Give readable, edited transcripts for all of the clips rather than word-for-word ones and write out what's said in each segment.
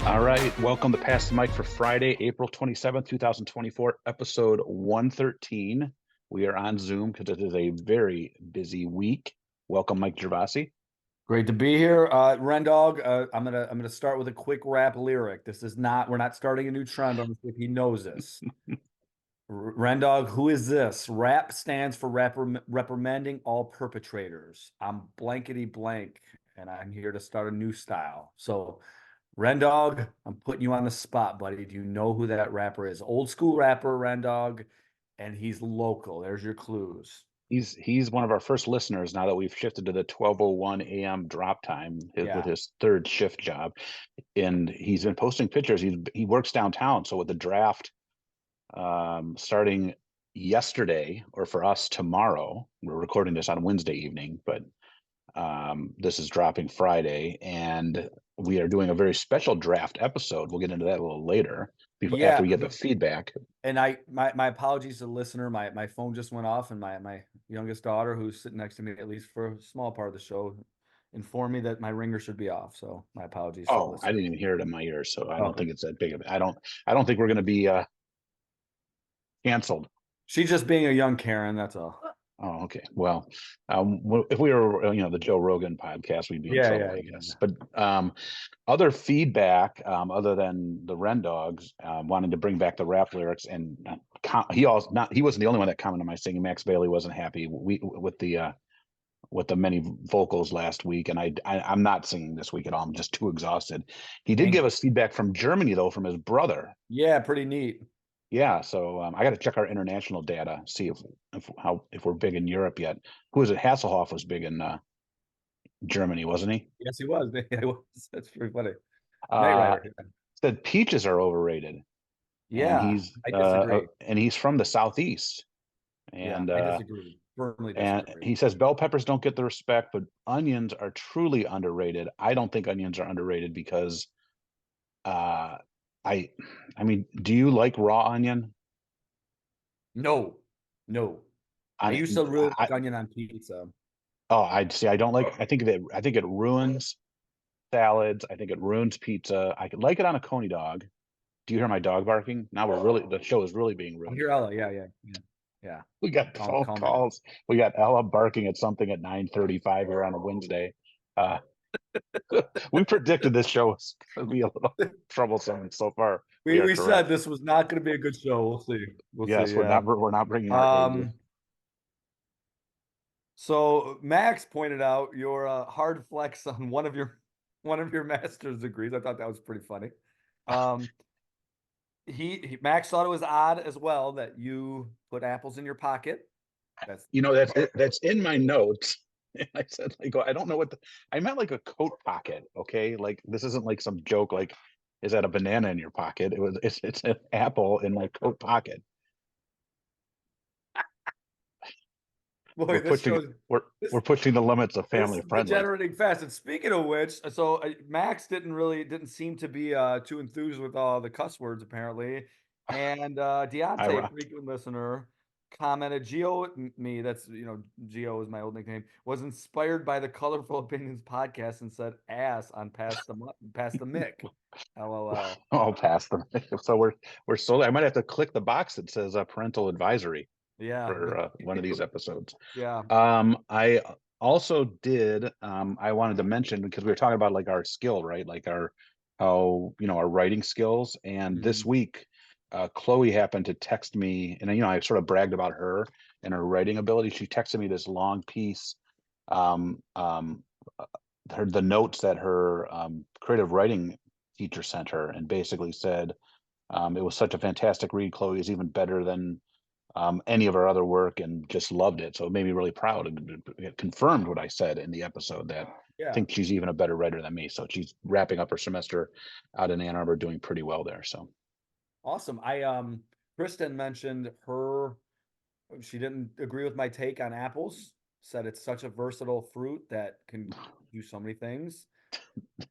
All right, welcome to Pass the Mic for Friday, April 27th, 2024, episode 113. We are on Zoom because it is a very busy week. Welcome, Mike Gervasi. Great to be here, Rendog. I'm gonna start with a quick rap lyric. We're not starting a new trend on this. If he knows this, Rendog, who is this? Rap stands for reprimanding all perpetrators. I'm blankety blank, and I'm here to start a new style. So, Rendog, I'm putting you on the spot, buddy. Do you know who that rapper is? Old school rapper, Rendog, and he's local. There's your clues. He's one of our first listeners now that we've shifted to the 12:01 a.m. drop time with Yeah. his third shift job, and he's been posting pictures. He works downtown, so with the draft starting yesterday, or for us tomorrow, we're recording this on Wednesday evening, but this is dropping Friday, and we are doing a very special draft episode. We'll get into that a little later, after Yeah, we get the feedback. and my apologies to the listener. My phone just went off, and my youngest daughter, who's sitting next to me at least for a small part of the show, informed me that my ringer should be off. So my apologies to the Oh, I listener. didn't even hear it in my ears, so I don't Okay. think it's that big of it. I don't think we're going to be canceled. She's just being a young Karen, that's all. Oh, okay. Well, if we were, the Joe Rogan podcast, we'd be in Yeah, trouble, yeah, I yeah. guess. But other feedback, other than the Ren Dogs wanting to bring back the rap lyrics, and he wasn't the only one that commented on my singing. Max Bailey wasn't happy with the many vocals last week, and I'm not singing this week at all. I'm just too exhausted. He did give us feedback from Germany though, from his brother. Yeah, pretty neat. Yeah, so I got to check our international data, see if we're big in Europe yet. Who is it? Hasselhoff was big in Germany, wasn't he? Yes, he was. Yeah, he was. That's pretty funny. Knight Uh, Rider. Said peaches are overrated, and Yeah, I disagree. he's from the southeast, Yeah, and I disagree. Firmly and disagree. he says bell peppers don't get the respect, but onions are truly underrated. I don't think onions are underrated because uh, I I mean, do you like raw onion? No, no. I I, used to really I like onion on pizza. oh, I see. I don't like. I think it ruins salads. I think it ruins pizza. I could like it on a coney dog. Do you hear my dog barking? Now the show is really being I ruined. hear Ella. Yeah, yeah, yeah. Yeah. We got Calm, phone calm down. calls. We got Ella barking at something at 9:35 here on a Wednesday. Uh, we predicted this show was going to be a little troublesome. So far, we are We said correct. this was not going to be a good show. We'll see. We'll see. Yes, Yeah. we're not bringing our A game. Um. So Max pointed out your hard flex on one of your master's degrees. I thought that was pretty funny. Um. Max thought it was odd as well that you put apples in your pocket. That's That's in my notes. And I said, like, I don't know I meant like a coat pocket. Okay, like this isn't like some joke. Like, is that a banana in your pocket? It's an apple in my coat pocket. boy. We're This pushing shows we're pushing the limits of This family is friendly. degenerating fast. And speaking of which, so Max didn't seem to be too enthused with all the cuss words apparently. And I Deontay, frequent listener, commented, me, that's Geo is my old nickname, was inspired by the Colorful Opinions podcast and said ass on past the mic. LOL. I'll pass them. So we're slowly. I might have to click the box that says parental advisory Yeah. for one of these episodes. Yeah. I also did. I wanted to mention because we were talking about like our skill, right? Like our writing skills. And this Mhm. week, Chloe happened to text me, and I sort of bragged about her and her writing ability. She texted me this long piece, um, um, the notes that her creative writing teacher sent her, and basically said it was such a fantastic read. Chloe is even better than any of our other work, and just loved it. So it made me really proud, and it confirmed what I said in the episode, that I Yeah. think she's even a better writer than me. So she's wrapping up her semester out in Ann Arbor, doing pretty well there. So Awesome. Kristen mentioned she didn't agree with my take on apples, said it's such a versatile fruit that can do so many things.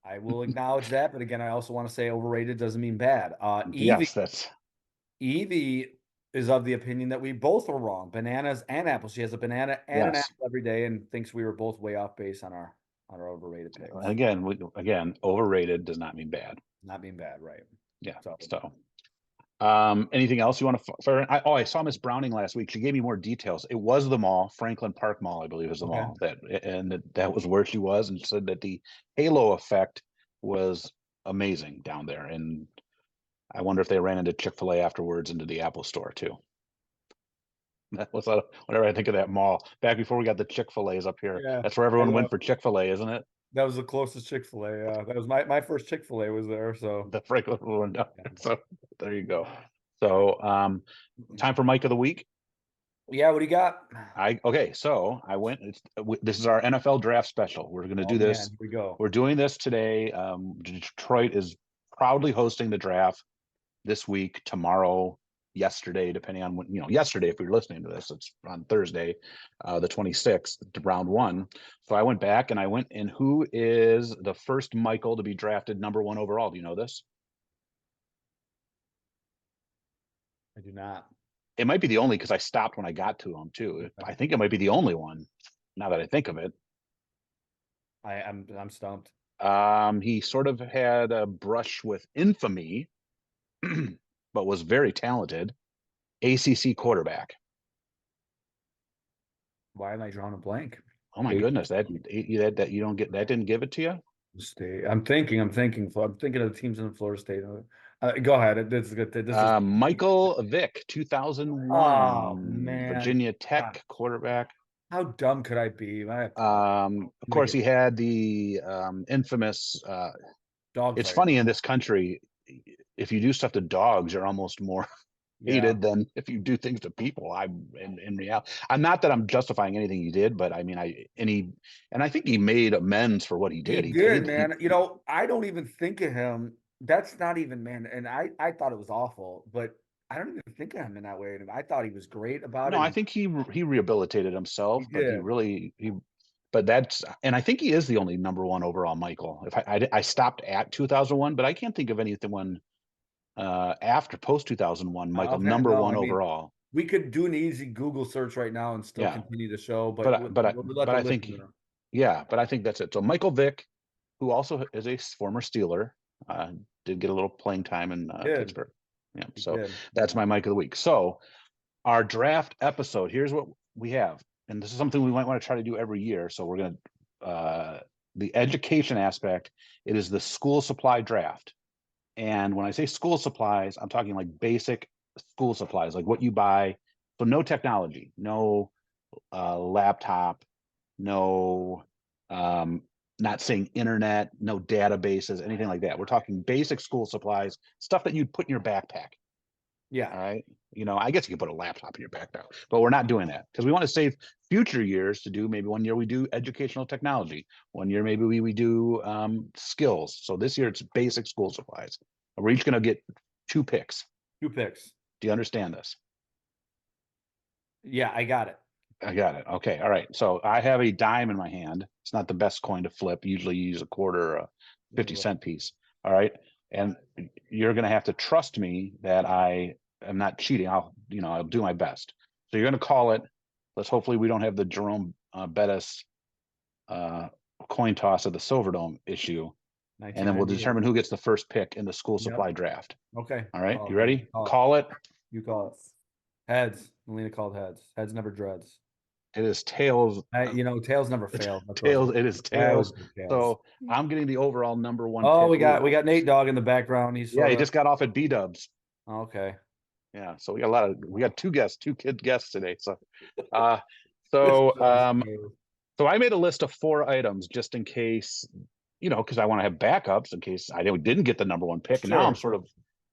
I will acknowledge that, but again, I also want to say overrated doesn't mean bad. yes, that's Evie is of the opinion that we both were wrong. Bananas and apples. She has a banana and an yes. apple every day and thinks we were both way off base on our on our overrated picks. Again, overrated does not mean bad. Not being bad, right? Yeah. So So, anything else you want to fire? I saw Miss Browning last week. She gave me more details. It was the mall, Franklin Park Mall, I believe is the okay. mall that was where she was, and said that the halo effect was amazing down there. And I wonder if they ran into Chick-fil-A afterwards into the Apple store too. That was whenever I think of that mall back before we got the Chick-fil-A's up here. Yeah, That's where I everyone know. went for Chick-fil-A, isn't it? That was the closest Chick-fil-A. That was my first Chick-fil-A was there. So The Franklin one. yeah. So there you go. So time for Mike of the Week. Yeah, what do you got? Okay, so I went. This is our NFL draft special. We're going to Oh do man, this. here we go. We're doing this today. Detroit is proudly hosting the draft this week, tomorrow, yesterday, depending on when, yesterday, if you're listening to this, it's on Thursday, the 26th, round one. So I went back and who is the first Michael to be drafted #1 overall? Do you know this? I do not. It might be the only because I stopped when I got to him too. I think it might be the only one now that I think of it. I'm stumped. He sort of had a brush with infamy, but was very talented. ACC quarterback. Why am I drawing a blank? Oh my goodness, that you don't get that didn't give it to you. State. I'm thinking of the teams in Florida State. Go ahead. This is good. This is. Michael Vick, Oh 2001, man, Virginia God, Tech quarterback. how dumb could I be? Of course, he had the infamous. Dog It's fight. funny in this country, if you do stuff to dogs, you're almost more Yeah, hated than if you do things to people. I'm in reality, I'm not that I'm justifying anything he did, but I mean, I think he made amends for what he he did. He did, paid. man. I don't even think of him. That's not even, man. And I thought it was awful, but I don't even think of him in that way. I thought he was great about No, it. I think he rehabilitated He himself, but did. but that's, and I think he is the only #1 overall Michael. If I stopped at 2001, but I can't think of anyone after post 2001 Michael number No, one I mean, overall. we could do an easy Google search right now and still Yeah, continue the show, but we'll let but the I think listener. yeah, but I think that's it. So Michael Vick, who also is a former Steeler, uh, did get a little playing time in He did. Pittsburgh. Yeah, He so did. that's my Mike of the Week. So our draft episode, here's what we have, and this is something we might want to try to do every year. So we're going to the education aspect. It is the school supply draft, and when I say school supplies, I'm talking like basic school supplies, like what you buy. So no technology, no laptop, no not saying internet, no databases, anything like that. We're talking basic school supplies, stuff that you'd put in your backpack. Yeah. All right. I guess you could put a laptop in your backpack, but we're not doing that because we want to save future years to do. Maybe one year we do educational technology. One year maybe we do skills. So this year it's basic school supplies. We're each going to get 2 picks. 2 picks. Do you understand this? Yeah, I got it. I got it. Okay. All right. So I have a dime in my hand. It's not the best coin to flip. Usually you use a quarter or a 50-cent piece. All right. And you're going to have to trust me that I am not cheating. I'll do my best. So you're going to call it. Let's hopefully we don't have the Jerome Bettis coin toss of the Silverdome issue. And then we'll 1998. determine who gets the first pick in the school Yep. supply draft. Okay. All right. Call You it. ready? Call it. Call it. You call it. Heads. Melina called heads. Heads never dreads. It is tails. Tails never fail. That's what I Tails. was- It is I always tails. pick tails. So I'm getting the overall #1 Oh, pick. we got Nate Dogg in the background. He's Yeah, sort he of just got off at B Dubs. okay. Yeah, so we got 2 kid guests today. So, uh, so um, so I made a list of 4 items just in case, because I want to have backups in case I didn't get the #1 pick. And now I'm sort of,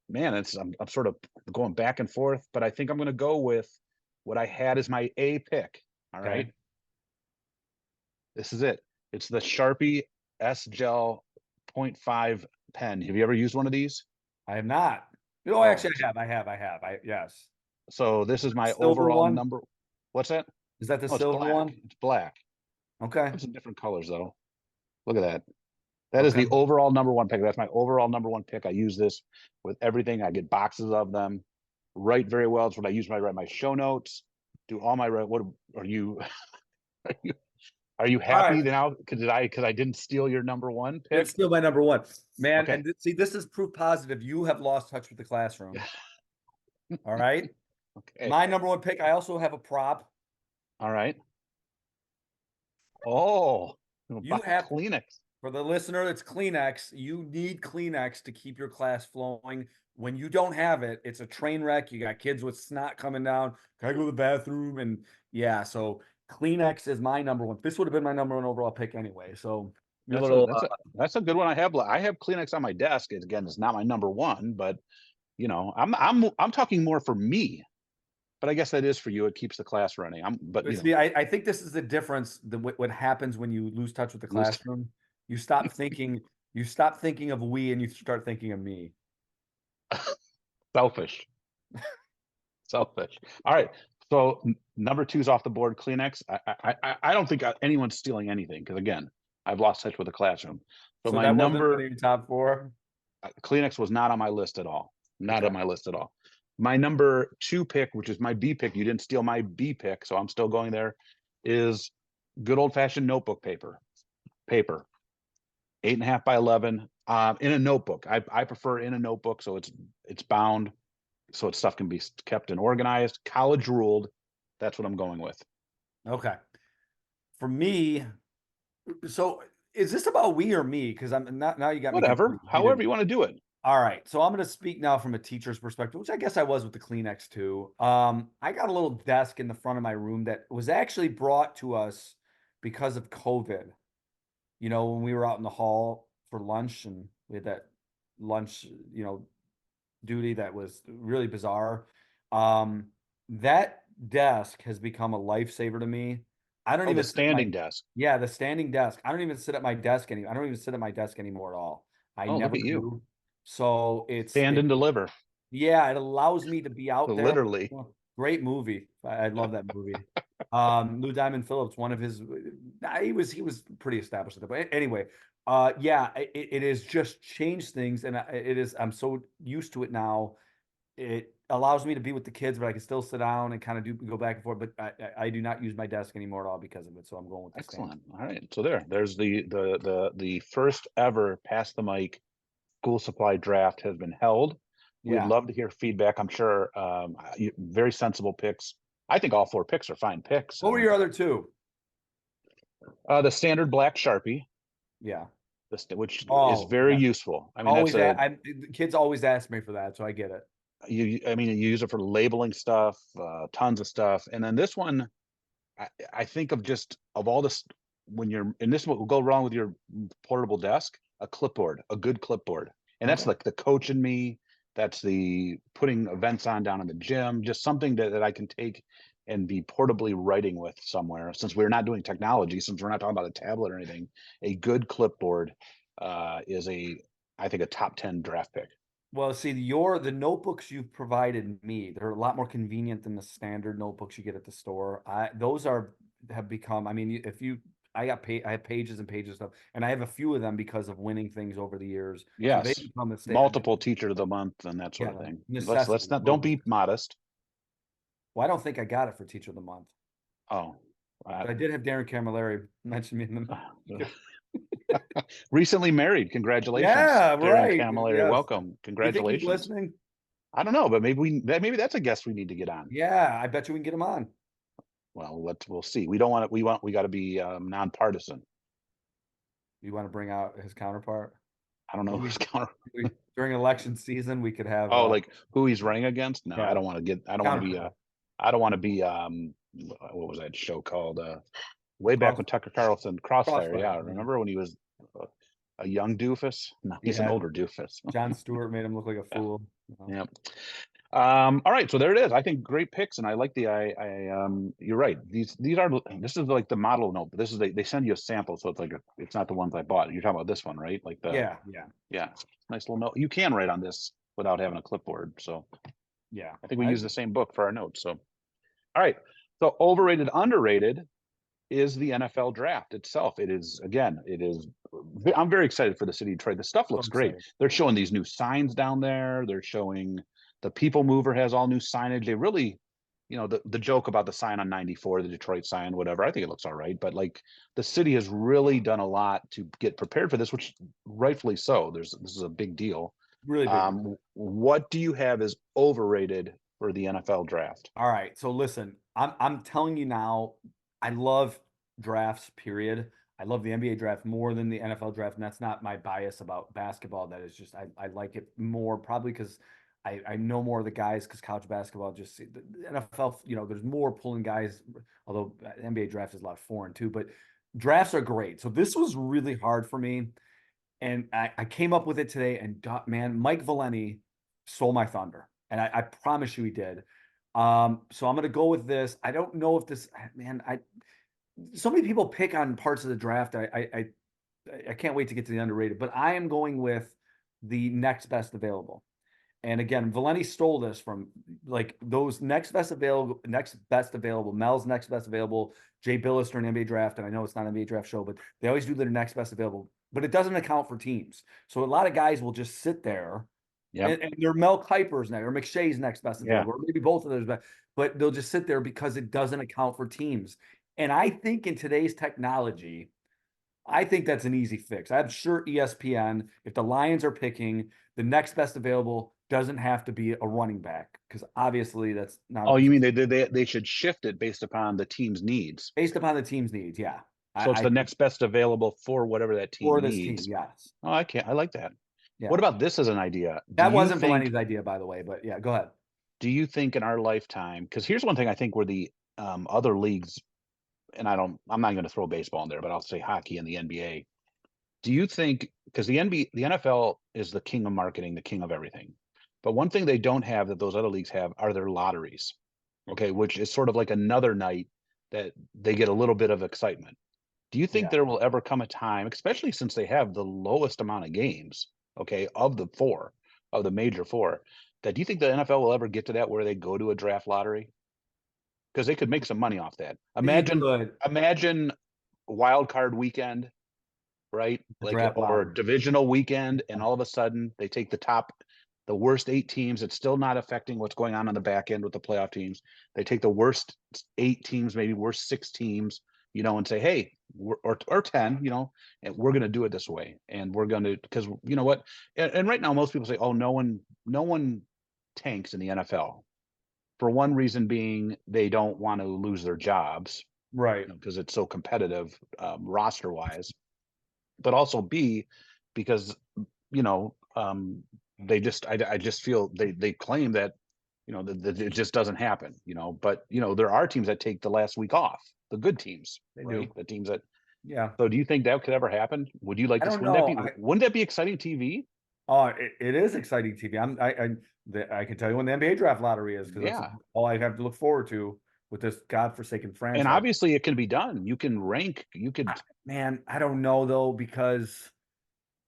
man, I'm sort of going back and forth. But I think I'm going to go with what I had as my A pick. All right. Okay. This is it. It's the Sharpie S Gel .5 pen. Have you ever used one of these? I have not. No, Oh, actually, I have. Yes. so this is my Silver overall one? number. What's that? Is that the Oh, it's silver black. one? It's black. Okay. It's in different colors though. Look at that. That is Okay. the overall #1 pick. That's my overall #1 pick. I use this with everything. I get boxes of them. Write very well. It's what I use when I write my show notes. Do all my what are you? Are you All right. happy now? Because I didn't steal your number one It's pick? still my number one, man. Okay. And see, this is proof positive. You have lost touch with the classroom. All right. Okay. My number one pick. I also have a prop. All right. Oh, You have Kleenex. For the listener, it's Kleenex. You need Kleenex to keep your class flowing. When you don't have it, it's a train wreck. You got kids with snot coming down. Can I go to the bathroom? And yeah, so Kleenex is my number one. This would have been my number one overall pick anyway. So your That's a little that's a that's a good one. I have Kleenex on my desk. Again, it's not my number one, but I'm talking more for me. But I guess that is for you. It keeps the class running. see, I think this is the difference. What happens when you lose touch with the Lose classroom? You stop thinking. You stop thinking of we, and you start thinking of me. selfish. Selfish. All right. So number two is off the board. Kleenex. I don't think anyone's stealing anything because again, I've lost touch with the classroom. So So my that wasn't one number of your top four. Kleenex was not on my list at all. Not Okay. on my list at all. My number two pick, which is my B pick, you didn't steal my B pick, so I'm still going there, is good old fashioned notebook paper. Paper, 8.5 by 11, in a notebook. I prefer in a notebook, so it's bound, so stuff can be kept and organized. College ruled. That's what I'm going with. Okay. For me, so is this about we or me? Because I'm not now you got me Whatever, confused. however you want to do it. All right. So I'm going to speak now from a teacher's perspective, which I guess I was with the Kleenex too. I got a little desk in the front of my room that was actually brought to us because of COVID. You know, when we were out in the hall for lunch and we had that lunch, duty that was really bizarre. That desk has become a lifesaver to me. I don't Oh, the even sit at my standing desk. Yeah, the standing desk. I don't even sit at my desk any. I don't even sit at my desk anymore at all. I Oh, look never at you. do. So Stand and deliver. yeah, it allows me to be out there. Literally. Great movie. I love that movie. Lou Diamond Phillips, one of his, he was pretty established at that. But anyway, yeah, it has just changed things, and I'm so used to it now. It allows me to be with the kids, but I can still sit down and kind of go back and forth. But I do not use my desk anymore at all because of it. So I'm going with the stand. Excellent. All right. So there's the first ever pass the mic school supply draft has been held. We'd Yeah. love to hear feedback. I'm sure very sensible picks. I think all four picks are fine picks. What were your other two? The standard black Sharpie, Yeah. which is Oh, very yeah. useful. I mean, Always, kids always ask me for that, so I get it. I mean, you use it for labeling stuff, tons of stuff. And then this one, I think of all this, when you're, and this will go wrong with your portable desk, a clipboard, a good clipboard. And that's Okay. like the coach in me. That's the putting events on down in the gym, just something that I can take and be portably writing with somewhere. Since we're not doing technology, since we're not talking about a tablet or anything, a good clipboard is I think, a top 10 draft pick. Well, see, the notebooks you've provided me, they're a lot more convenient than the standard notebooks you get at the store. Those have become, I mean, if you, I have pages and pages of stuff, and I have a few of them because of winning things over the years. So they Yes, become multiple teacher of the month and that sort of yeah, thing. Let's necessity. not don't be modest. Well, I don't think I got it for teacher of the month, Oh, but I did have Darren Camilleri mention me in the. recently married. Congratulations, Yeah, Darren right. Camilleri. Yes. Welcome. You think he's Congratulations. listening? I don't know, but maybe that's a guest we need to get on. Yeah, I bet you we can get him on. Well, we'll see. We don't want it. We got to be nonpartisan. You want to bring out his counterpart? I don't know who's counter. During election season, we could have Oh, like who he's running against? No, I yeah, don't want to get. I don't want to be. counterpart. I don't want to be. What was that show called? Way back Cross when Tucker Carlson Crossfire. crossfire. Yeah, remember when he was a young doofus? No, he's an Yeah, older doofus. John Stewart made him look like a Yeah. fool. Yeah. All right, so there it is. I think great picks, and I like you're right. This is like the model note, but this is they send you a sample, so it's not the ones I bought. You're talking about this one, right? Like Yeah, yeah, nice little note. You can write on this without having a clipboard. So yeah. I think we use the same book for our notes. So all right. So overrated, underrated is the NFL draft itself. It is, again, I'm very excited for the city of Detroit. The stuff looks great. Excited. They're showing these new signs down there. They're showing the People Mover has all new signage. They really, the joke about the sign on 94, the Detroit sign, whatever. I think it looks all right, but like the city has really done a lot to get prepared for this, which rightfully so. This is a big deal. Really big. What do you have as overrated for the NFL draft? All right. So listen, I'm telling you now, I love drafts, period. I love the NBA draft more than the NFL draft, and that's not my bias about basketball. That is just I like it more probably because I know more of the guys because college basketball just the NFL, there's more pulling guys, although NBA draft is a lot of foreign too, but drafts are great. So this was really hard for me. And I came up with it today, and man, Mike Valeni stole my thunder, and I promise you he did. So I'm gonna go with this. I don't know if this man. So many people pick on parts of the draft. I can't wait to get to the underrated, but I am going with the next best available. And again, Valeni stole this from like those next best available, Mel's next best available, Jay Billis during NBA draft. And I know it's not an NBA draft show, but they always do their next best available, but it doesn't account for teams. So a lot of guys will just sit there Yep. and they're Mel Kiper's next or McShay's next best Yeah. available, or maybe both of those, but they'll just sit there because it doesn't account for teams. And I think in today's technology, I think that's an easy fix. I'm sure ESPN, if the Lions are picking, the next best available doesn't have to be a running back because obviously that's not Oh, the you mean case. they should shift it based upon the team's needs. Based upon the team's needs. Yeah. So it's I the think next best available for whatever that for team this team, needs. yes. Oh, I can't. I like that. What Yeah. about this as an idea? That wasn't Valeni's idea, by the way, but yeah, go ahead. Do you think in our lifetime, because here's one thing I think where the other leagues, and I'm not going to throw baseball in there, but I'll say hockey and the NBA. Do you think, because the NFL is the king of marketing, the king of everything, but one thing they don't have that those other leagues have are their lotteries, okay, which is sort of like another night that they get a little bit of excitement. Do you think Yeah. there will ever come a time, especially since they have the lowest amount of games, okay, of the four, of the major four, that do you think the NFL will ever get to that where they go to a draft lottery? Because they could make some money off that. You Imagine, could imagine wild card weekend, right? the Like draft or lottery. divisional weekend, and all of a sudden they take the worst 8 teams. It's still not affecting what's going on the back end with the playoff teams. They take the worst 8 teams, maybe worst 6 teams, and say, hey, or 10, and we're going to do it this way, and we're going to because you know what, and right now most people say, oh, no one tanks in the NFL for one reason being they don't want to lose their jobs Right. because it's so competitive roster wise, but also B, because you know they just I just feel they claim that that it just doesn't happen, but there are teams that take the last week off, the good teams, They right? do. The teams that Yeah. so do you think that could ever happen? Would you like I to don't wouldn't that know. be wouldn't that be exciting TV? Oh, it is exciting TV. I can tell you when the NBA draft lottery is because that's Yeah. all I have to look forward to with this godforsaken And franchise. obviously it can be done. You can rank, you could. Man, I don't know though because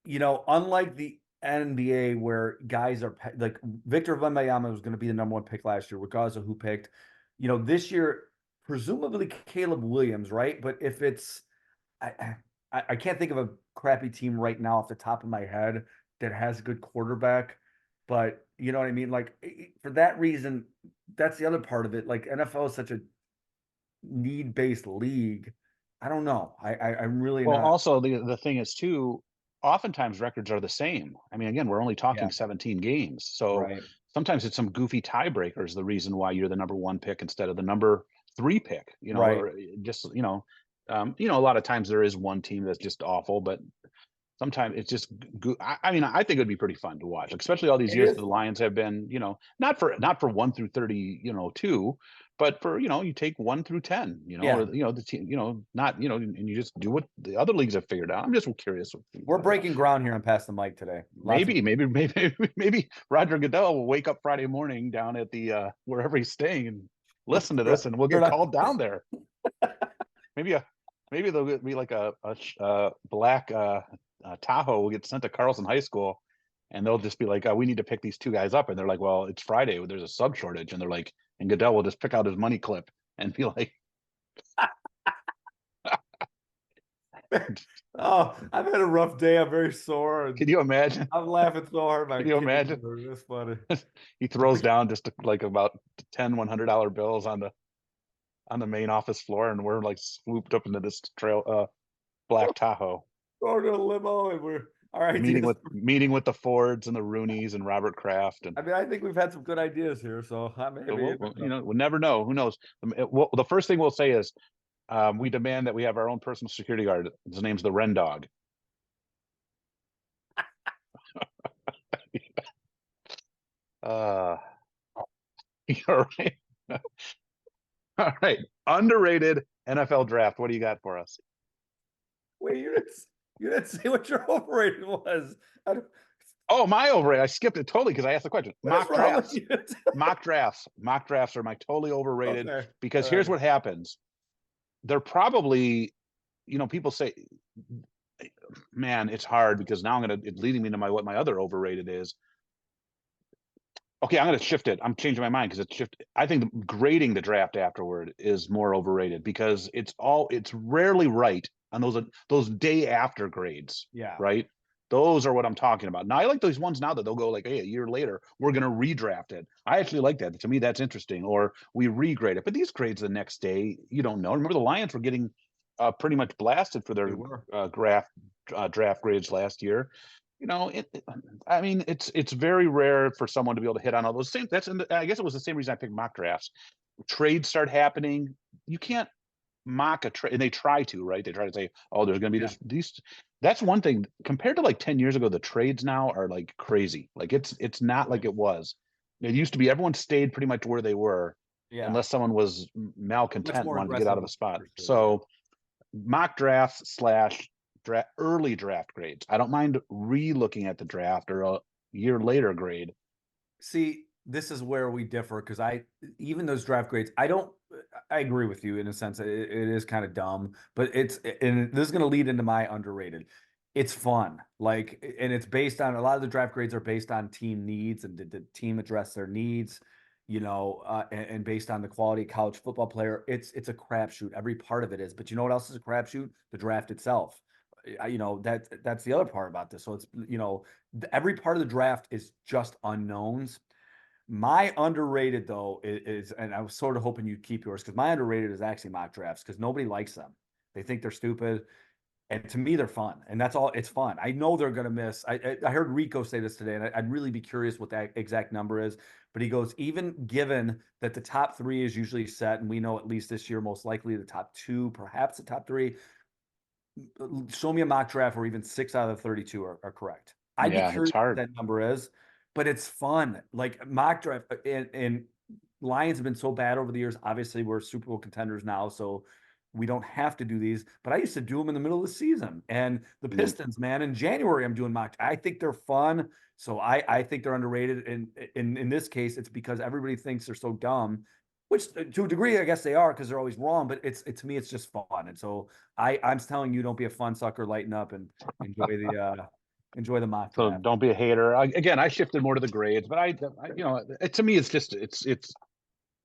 unlike the NBA where guys are like Victor Wembanyama was going to be the number one pick last year, regardless of who picked. This year presumably Caleb Williams, right? But if it's I, I can't think of a crappy team right now off the top of my head that has a good quarterback. But you know what I mean? Like for that reason, that's the other part of it. Like NFL is such a need-based league. I don't know. I'm really Well, not. also the thing is too, oftentimes records are the same. I mean, again, we're only Yeah, talking 17 games. So right, sometimes it's some goofy tiebreakers, the reason why you're the number one pick instead of the number three pick, right. or just, a lot of times there is one team that's just awful, but sometimes it's just I mean, I think it'd be pretty fun to watch, especially all these It years that is the fun. Lions have been, not for 1 through 30, two, but for you take 1 through 10, Yeah, or the team, not and you just do what the other leagues have figured out. I'm just curious. we're breaking ground here and pass the mic today. Lots of Maybe Roger Goodell will wake up Friday morning down at the wherever he's staying and listen to this, and we'll you're get not. called down there. Maybe maybe there'll be like a black Tahoe will get sent to Carlson High School, and they'll just be like, we need to pick these two guys up, and they're like, well, it's Friday, there's a sub shortage, and they're like, and Goodell will just pick out his money clip and be like, Oh, I've had a rough day. I'm very sore. Can And you imagine? I'm laughing so hard. My Can you kidneys imagine? are this funny. He throws down just like about 10 $100 bills on the main office floor, and we're like swooped up into this black Tahoe, Going to a limo, and we're our ideas. meeting with the Fords and the Rooneys and Robert Kraft. And I mean, I think we've had some good ideas here, so so maybe. we'll never know. Who knows? The first thing we'll say is we demand that we have our own personal security guard. His name's the Ren Dog. Uh, all right. All right. Underrated NFL draft. What do you got for us? Wait, you didn't say what your overrated was. Oh, my overrated. I skipped it totally because I asked the question. What is Mock wrong with drafts. you? Mock drafts are my totally overrated Okay. because All here's right. what happens. They're probably, people say, man, it's hard because now it's leading me to what my other overrated is. Okay, I'm going to shift it. I'm changing my mind because it's shifted. I think grading the draft afterward is more overrated because it's rarely right on those day after grades, Yeah. right? Those are what I'm talking about. Now I like those ones now that they'll go like, hey, a year later, we're going to redraft it. I actually like that. To me, that's interesting. Or we regrade it. But these grades the next day, you don't know. Remember the Lions were getting pretty much blasted for They their were. draft grades last year. I mean, it's very rare for someone to be able to hit on all those same. I guess it was the same reason I picked mock drafts. Trades start happening. You can't mock a trade, and they try to, right? They try to say, "Oh, there's going to be Yeah. these." That's one thing compared to like 10 years ago. The trades now are like crazy. Like it's not like it was. It used to be everyone stayed pretty much where they were, Yeah. unless someone was Much malcontent and more wanted to get out aggressive of a spot. for sure. Yeah. So mock drafts slash early draft grades. I don't mind re-looking at the draft or a year later grade. See, this is where we differ because even those draft grades, I agree with you in a sense. It is kind of dumb, but and this is going to lead into my underrated. It's fun. Like, and it's based on a lot of the draft grades are based on team needs and did the team address their needs, and based on the quality of college football player. It's a crapshoot. Every part of it is. But you know what else is a crapshoot? The draft itself. That's the other part about this. So it's every part of the draft is just unknowns. My underrated though is, and I was sort of hoping you'd keep yours because my underrated is actually mock drafts because nobody likes them. They think they're stupid, and to me they're fun, and that's all. It's fun. I know they're gonna miss. I heard Rico say this today, and I'd really be curious what that exact number is. But he goes, even given that the top three is usually set, and we know at least this year most likely the top two, perhaps the top three, show me a mock draft where even 6 out of the 32 are correct. I'd be Yeah, it's curious what hard. that number is, but it's fun. Like mock draft and Lions have been so bad over the years. Obviously, we're Super Bowl contenders now, so we don't have to do these. But I used to do them in the middle of the season. And the Yeah. Pistons, man, in January, I'm doing mock. I think they're fun. So I think they're underrated. And in this case, it's because everybody thinks they're so dumb, which to a degree, I guess they are because they're always wrong. But it's to me, it's just fun. And so I'm telling you, don't be a fun sucker, lighten up and enjoy the mock So draft. don't be a hater. Again, I shifted more to the grades, but to me, it's just it's.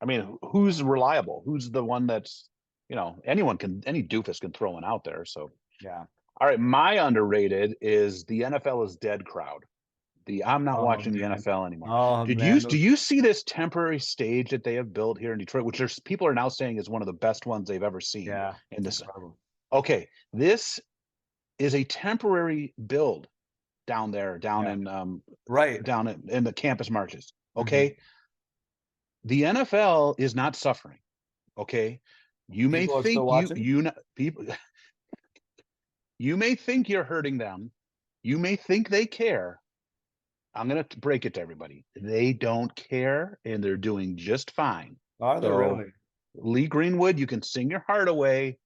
I mean, who's reliable? Who's the one that's any doofus can throw one out there. So Yeah. all right, my underrated is the NFL is dead crowd. I'm not Oh watching the man. NFL anymore. Oh Do man. you see this temporary stage that they have built here in Detroit, which there's people are now saying is one of the best ones they've ever seen Yeah, in it's this? incredible. Okay, this is a temporary build down there, Yeah. Right. down in the campus marches. Mhm. Okay, the NFL is not suffering. Okay, you may People are still think watching. people you may think you're hurting them. You may think they care. I'm going to break it to everybody. They don't care and they're doing just fine. Are they So, really? Lee Greenwood, you can sing your heart away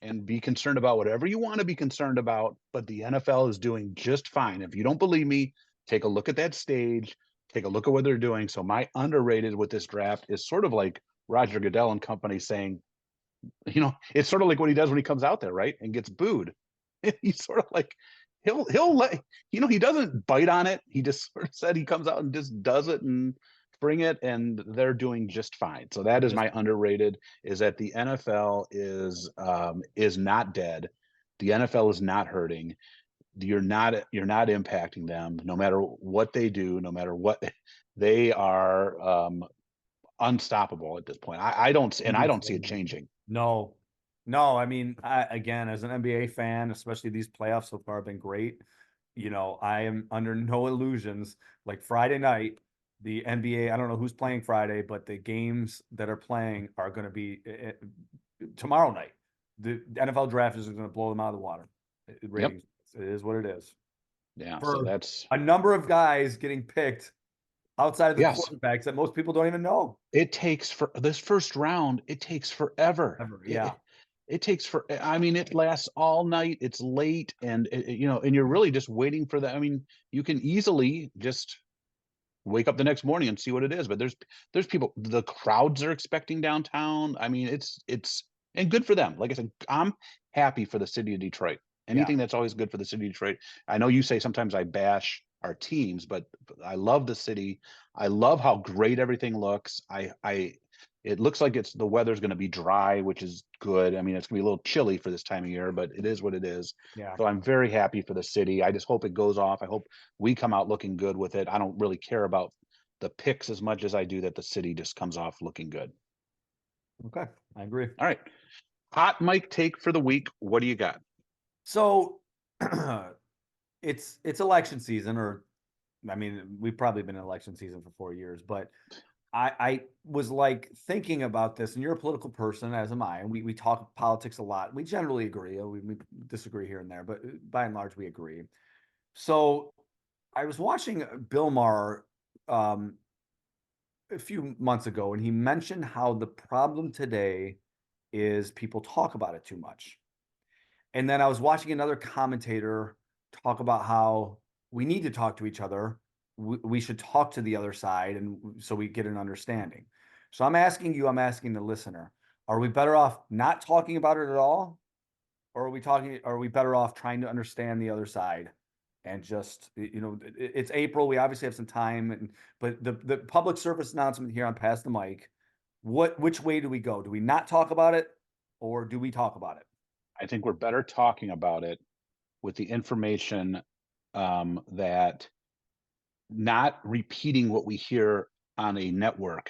and be concerned about whatever you want to be concerned about, but the NFL is doing just fine. If you don't believe me, take a look at that stage, take a look at what they're doing. So, my underrated with this draft is sort of like Roger Goodell and company saying, it's sort of like what he does when he comes out there, right? And gets booed. He's sort of like he'll let he doesn't bite on it. He just sort of said he comes out and just does it and bring it, and they're doing just fine. So that is Just my underrated, is that the NFL is not dead. The NFL is not hurting. You're not impacting them no matter what they do, no matter what they are unstoppable at this point. I don't see it Understandable. changing. No, no. I mean, again, as an NBA fan, especially these playoffs so far have been great. I am under no illusions. Like Friday night, the NBA, I don't know who's playing Friday, but the games that are playing are going to be tomorrow night. The NFL draft is going to blow them out of the water. Yep. Ratings. It is what it is. Yeah. So For that's a number of guys getting picked outside of the yes. quarterbacks that most people don't even know. It takes for this first round, it takes forever. Ever. Yeah. It takes I mean, it lasts all night. It's late and and you're really just waiting for that. I mean, you can easily just wake up the next morning and see what it is. But there's people, the crowds are expecting downtown. I mean, it's and good for them. Like I said, I'm happy for the city of Detroit. Yeah. Anything that's always good for the city of Detroit. I know you say sometimes I bash our teams, but I love the city. I love how great everything looks. I it looks like the weather's going to be dry, which is good. I mean, it's going to be a little chilly for this time of year, but it is what it is. Yeah. So I'm very happy for the city. I just hope it goes off. I hope we come out looking good with it. I don't really care about the picks as much as I do that the city just comes off looking good. Okay. I agree. All right. Hot mic take for the week. What do you got? So it's election season, or I mean, we've probably been in election season for 4 years, but I was like thinking about this, and you're a political person, as am I, and we talk politics a lot. We generally agree. We disagree here and there, but by and large, we agree. So I was watching Bill Maher um, a few months ago, and he mentioned how the problem today is people talk about it too much. And then I was watching another commentator talk about how we need to talk to each other. We should talk to the other side, and so we get an understanding. So I'm asking you, I'm asking the listener, are we better off not talking about it at all? Or are we better off trying to understand the other side and just, it's April. We obviously have some time, but the public service announcement here on Pass the Mic, which way do we go? Do we not talk about it, or do we talk about it? I think we're better talking about it with the information that not repeating what we hear on a network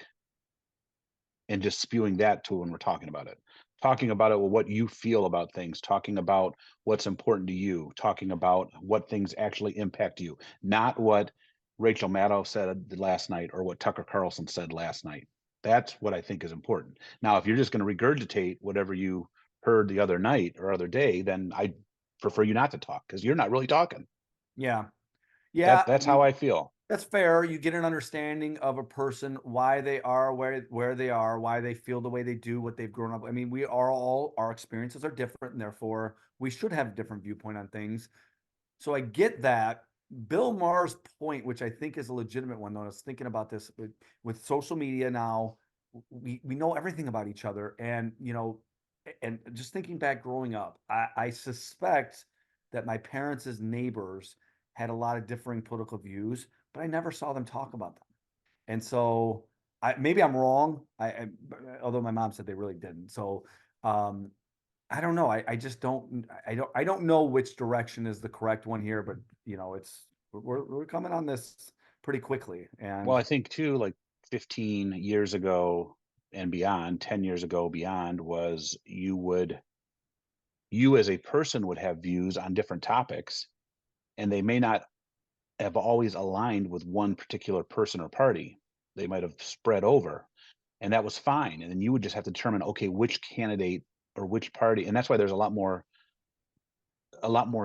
and just spewing that to when we're talking about it. Talking about it with what you feel about things, talking about what's important to you, talking about what things actually impact you, not what Rachel Maddow said last night or what Tucker Carlson said last night. That's what I think is important. Now, if you're just going to regurgitate whatever you heard the other night or other day, then I prefer you not to talk because you're not really talking. Yeah. Yeah. I That's how mean, I feel. that's fair. You get an understanding of a person, why they are where they are, why they feel the way they do, what they've grown up. I mean, our experiences are different, and therefore we should have a different viewpoint on things. So I get that. Bill Maher's point, which I think is a legitimate one, though, I was thinking about this with social media now, we know everything about each other. And and just thinking back growing up, I suspect that my parents' neighbors had a lot of differing political views, but I never saw them talk about them. And so maybe I'm wrong. Although my mom said they really didn't. So um, I don't know. I just don't know which direction is the correct one here, but we're coming on this pretty quickly. Well, And I think too, like 15 years ago and beyond, 10 years ago beyond, was you as a person would have views on different topics, and they may not have always aligned with one particular person or party. They might have spread over, and that was fine. And then you would just have to determine, okay, which candidate or which party, and that's why there's a lot more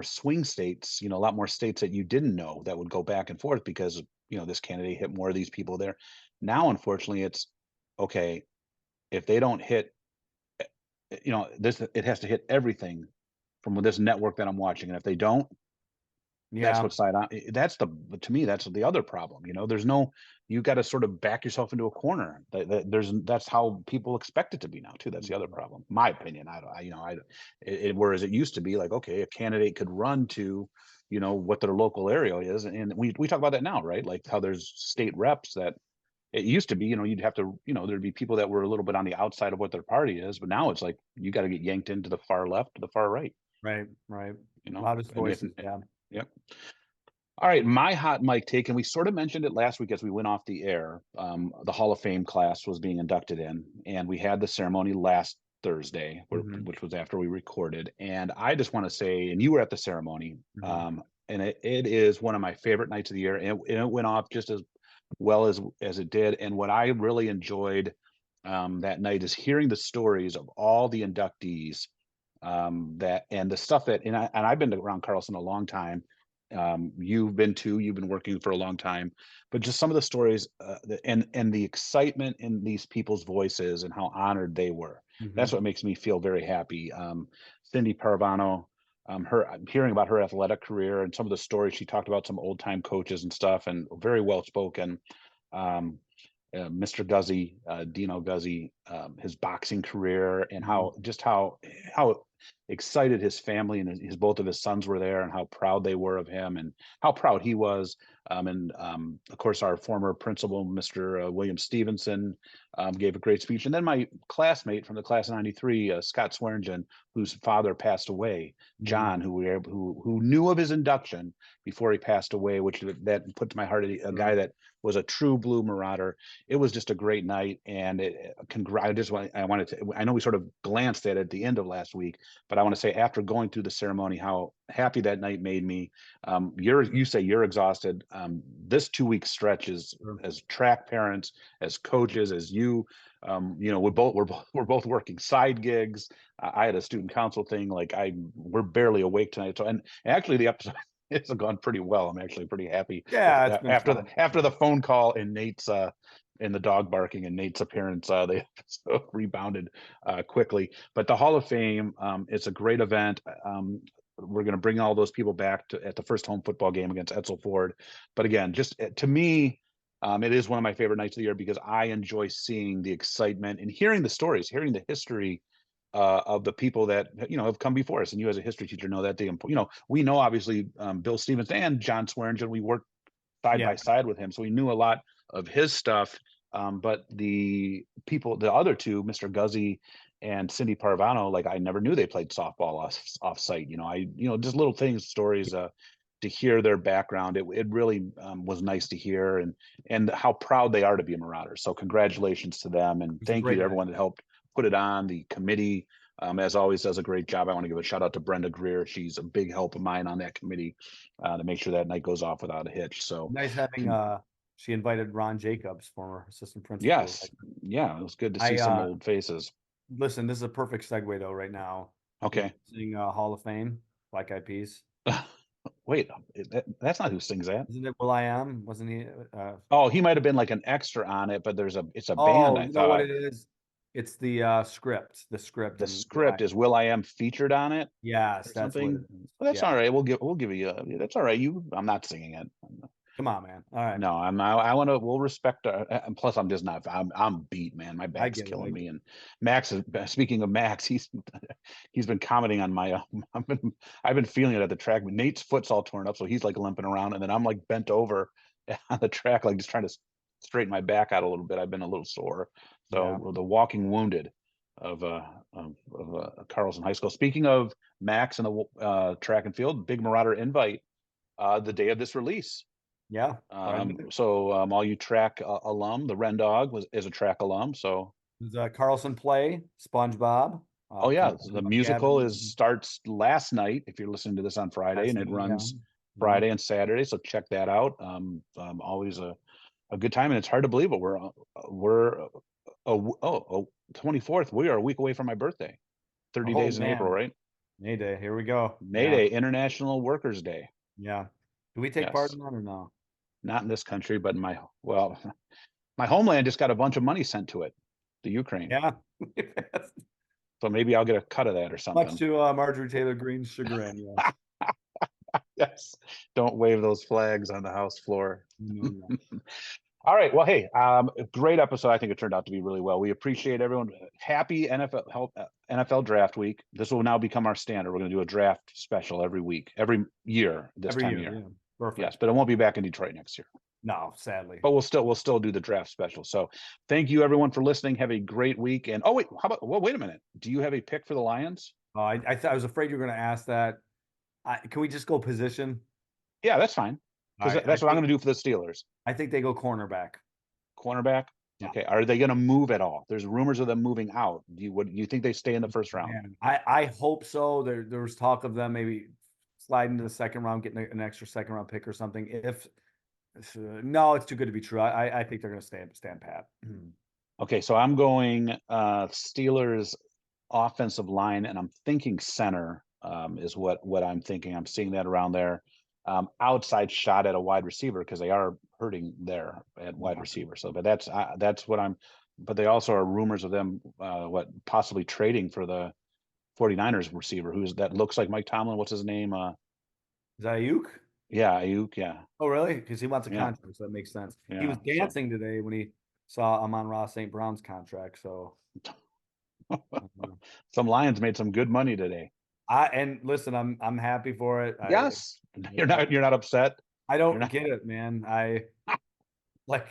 swing states, a lot more states that you didn't know that would go back and forth because, this candidate hit more of these people there. Now, unfortunately, it's okay, if they don't hit, this, it has to hit everything from this network that I'm watching. And if they don't, that's yeah, what side that's to me, that's the other problem. There's no, you got to sort of back yourself into a corner. That's how people expect it to be now too. That's the other problem. My opinion. I don't, I, whereas it used to be like, okay, a candidate could run to, what their local area is. And we talk about that now, right? Like how there's state reps that it used to be, you'd have to, there'd be people that were a little bit on the outside of what their party is, but now it's like, you got to get yanked into the far left, to the far right. Right. You know, Loudest and voices. Yeah. yep. All right, my hot mic take, and we sort of mentioned it last week as we went off the air. The Hall of Fame class was being inducted in, and we had the ceremony last Thursday, Mhm. which was after we recorded. And I just want to say, and you were at the ceremony, Mhm. and it is one of my favorite nights of the year, and it went off just as well as it did. And what I really enjoyed that night is hearing the stories of all the inductees, that and the stuff that and I've been around Carlson a long time. You've been too. You've been working for a long time, but just some of the stories, and the excitement in these people's voices and how honored they were. That's Mhm. what makes me feel very happy. Cindy Parvano, I'm hearing about her athletic career and some of the stories she talked about, some old time coaches and stuff, and very well spoken. Um, Mr. Guzzi, Dino Guzzi, his boxing career, and Mhm. how excited his family and his both of his sons were there, and how proud they were of him, and how proud he was. And Of course, our former principal, Mr. William Stevenson, gave a great speech. And then my classmate from the class of '93, Scott Swearingen, whose father passed away, Mhm. John, who knew of his induction before he passed away, which that put to my heart a guy Sure. that was a true blue marauder. It was just a great night, and I wanted to. I know we sort of glanced at it at the end of last week, but I want to say after going through the ceremony, how happy that night made me. You say you're exhausted. This 2 week stretch is, Sure. as track parents, as coaches, as you. We're both working side gigs. I had a student council thing. We're barely awake tonight. So, and actually the episode it's gone pretty well. I'm actually pretty happy with Yeah, it's been fun. after the phone call and Nate's and the dog barking and Nate's appearance. They rebounded quickly. But the Hall of Fame, it's a great event. We're going to bring all those people back at the first home football game against Etzel Ford. But again, just to me, it is one of my favorite nights of the year because I enjoy seeing the excitement and hearing the stories, hearing the history of the people that have come before us. And you, as a history teacher, know that we know obviously Bill Stevens and John Swearingen. We worked side Yeah. by side with him, so we knew a lot of his stuff. But the people, the other two, Mr. Guzzi and Cindy Parvano, like I never knew they played softball off site. Just little things, stories. To hear their background, it really was nice to hear, and how proud they are to be a Marauder. So congratulations to them, and It's a thank you great to night. everyone that helped put it on. The committee, as always, does a great job. I want to give a shout out to Brenda Greer. She's a big help of mine on that committee, to make sure that night goes off without a hitch. So, Nice having con- she invited Ron Jacobs, former assistant principal. yes, yeah, it was good to see I some old faces. listen, this is a perfect segue though right now. Who's Okay. sing Hall of Fame, Black Eyed Peas. Wait, that's not who sings that. Isn't it Will I Am? Wasn't he Oh, he might have been like an extra on it, but it's a band, oh, I you know what thought. it is? It's the script. The script The and Will I script is Will I Am featured on it yes, or that's what something. it is. Well, that's Yeah. all right. We'll give you that's all right. I'm not singing it. Come on, man. All right. No, I want to, we'll respect, and plus I'm just not, I'm beat, man. My I back's get it. I killing get me. it. And speaking of Max, he's been commenting on my, I've been feeling it at the track. Nate's foot's all torn up, so he's like limping around, and then I'm like bent over on the track, like just trying to straighten my back out a little bit. I've been a little sore. Yeah. So the walking wounded of Carlson High School. Speaking of Max and the track and field, big Marauder invite the day of this release. Yeah. Right. All you track alum, the Ren Dog is a track alum. So, The Carlson play, SpongeBob, oh yeah, coming to the Log musical Cabin is starts last night. If you're listening to this on Friday, last and it night. Yeah. runs Yeah. Friday and Saturday, so check that out. Always a good time, and it's hard to believe it. We're 24th. We are a week away from my birthday. 30 Oh days in April, man. right? Mayday. Here we go. May Yeah. Day, International Workers' Day. Yeah. Do we take part Yes, in that or no? not in this country, but my homeland just got a bunch of money sent to it, the Ukraine. Yeah. So maybe I'll get a cut of that or Much something. to Marjorie Taylor Greene's chagrin. Yes. Yes. Don't wave those flags on the House floor. No, no. All right. Well, hey, great episode. I think it turned out to be really well. We appreciate everyone. Happy NFL draft week. This will now become our standard. We're going to do a draft special every week, every year this Every time of year. year. Yeah. Yes, Perfect. but it won't be back in Detroit next year. No, sadly. But we'll still do the draft special. So thank you everyone for listening. Have a great week. And oh wait, how about, well, wait a minute. Do you have a pick for the Lions? Oh, I was afraid you were going to ask that. Can we just go position? Yeah, that's fine. All Because right. that's what I'm going to do for the Steelers. I think they go cornerback. Cornerback. Yeah. Okay. Are they going to move at all? There's rumors of them moving out. Do you think they stay in the first round? Man, I hope so. There was talk of them maybe sliding to the second round, getting an extra second round pick or something. No, it's too good to be true. I think they're going to stand pat. Okay, so I'm going Steelers offensive line, and I'm thinking center is what I'm thinking. I'm seeing that around there. Outside shot at a wide receiver because they are hurting there at wide Yeah. receiver. So, but that's what I'm. But they also are rumors of them what possibly trading for the 49ers receiver that looks like Mike Tomlin. What's his name? Is that Ayuk? Yeah, Ayuk. Yeah, Oh, really? Because he wants a yeah, contract, so that makes sense. He was yeah. So dancing today when he saw Amon-Ra St. Brown's contract. So, uh, some Lions made some good money today. and listen, I'm happy for it. Yes, I you're not upset. I You're don't not get it, man. Like,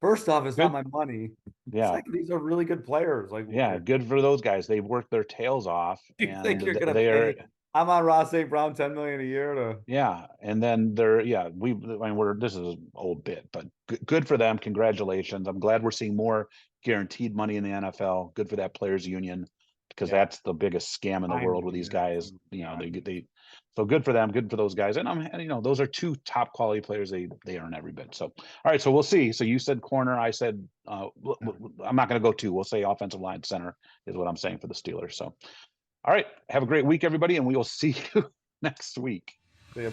first off, it's not good. my money. Yeah. Second, these are really good players. Like, Yeah, good for those guys. They've worked their tails off, you think and you're gonna they are, pay Amon-Ra St. Brown 10 million a year to? yeah. And then they're, yeah. I mean, this is an old bit, but good for them. Congratulations. I'm glad we're seeing more guaranteed money in the NFL. Good for that players union, because Yeah, that's the biggest scam in the world with finally, these yeah. guys. Oh, You know, God. so good for them. Good for those guys. And those are two top quality players. They earn every bit. So, all right. So we'll see. So you said corner. I said, I'm not going to go two. We'll say offensive line center is what I'm saying for the Steelers. So, all right. Have a great week, everybody, and we will see you next week. See ya.